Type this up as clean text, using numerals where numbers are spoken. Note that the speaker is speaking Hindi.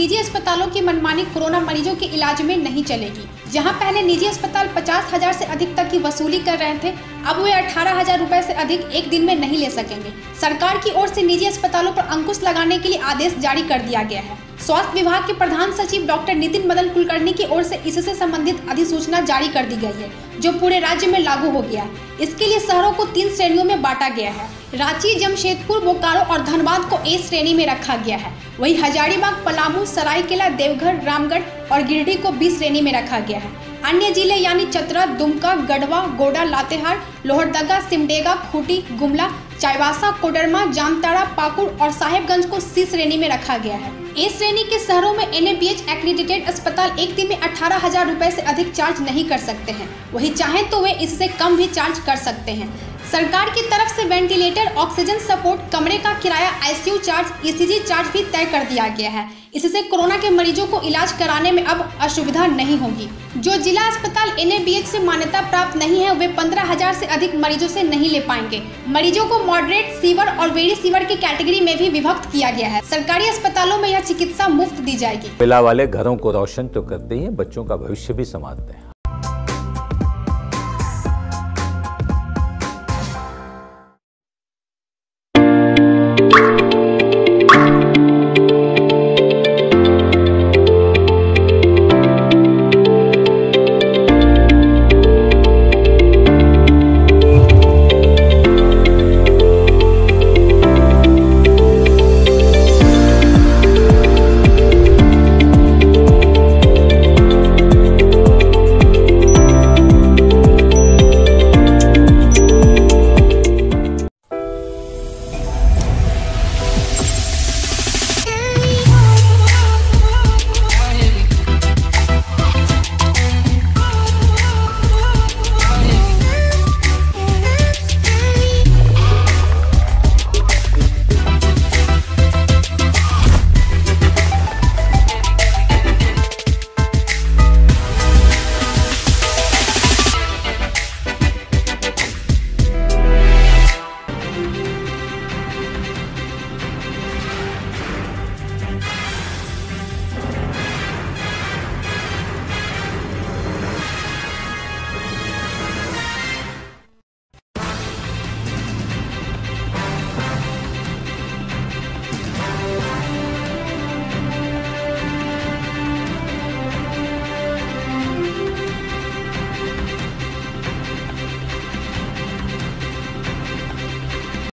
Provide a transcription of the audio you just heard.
निजी अस्पतालों की मनमानी कोरोना मरीजों के इलाज में नहीं चलेगी। जहां पहले निजी अस्पताल 50,000 से अधिक तक की वसूली कर रहे थे, अब वे 18,000 रुपए से अधिक एक दिन में नहीं ले सकेंगे। सरकार की ओर से निजी अस्पतालों पर अंकुश लगाने के लिए आदेश जारी कर दिया गया है। स्वास्थ्य विभाग के प्रधान सचिव डॉक्टर नितिन मदन कुलकर्णी की ओर से इससे संबंधित अधिसूचना जारी कर दी गई है, जो पूरे राज्य में लागू हो गया है। इसके लिए शहरों को 3 श्रेणियों में बांटा गया है। रांची, जमशेदपुर, बोकारो और धनबाद को ए श्रेणी में रखा गया है। वहीं हजारीबाग, पलामू, सरायकेला, देवघर, रामगढ़ और गिरिडीह को बी श्रेणी में रखा गया है। अन्य जिले यानी चतरा, दुमका, गढ़वा, गोड्डा, लातेहार, लोहरदगा, सिमडेगा, खूंटी, गुमला, चाईबासा, कोडरमा, जामताड़ा, पाकुड़ और साहेबगंज को सी श्रेणी में रखा गया है। ए श्रेणी के शहरों में NABH एक्रेडिटेड अस्पताल एक दिन में 18,000 रुपए से अधिक चार्ज नहीं कर सकते हैं। वहीं चाहें तो वे इससे कम भी चार्ज कर सकते हैं। सरकार की तरफ से वेंटिलेटर, ऑक्सीजन सपोर्ट, कमरे का किराया, ICU चार्ज, ECG चार्ज भी तय कर दिया गया है। इससे कोरोना के मरीजों को इलाज कराने में अब असुविधा नहीं होगी। जो जिला अस्पताल NABH से मान्यता प्राप्त नहीं है, वे 15,000 से अधिक मरीजों से नहीं ले पाएंगे। मरीजों को मॉडरेट, सीवर और वेरी सीवर की कैटेगरी में भी विभक्त किया गया है। सरकारी अस्पतालों में यह चिकित्सा मुफ्त दी जाएगी। महिला वाले घरों को रोशन तो करते ही, बच्चों का भविष्य भी संवारते हैं।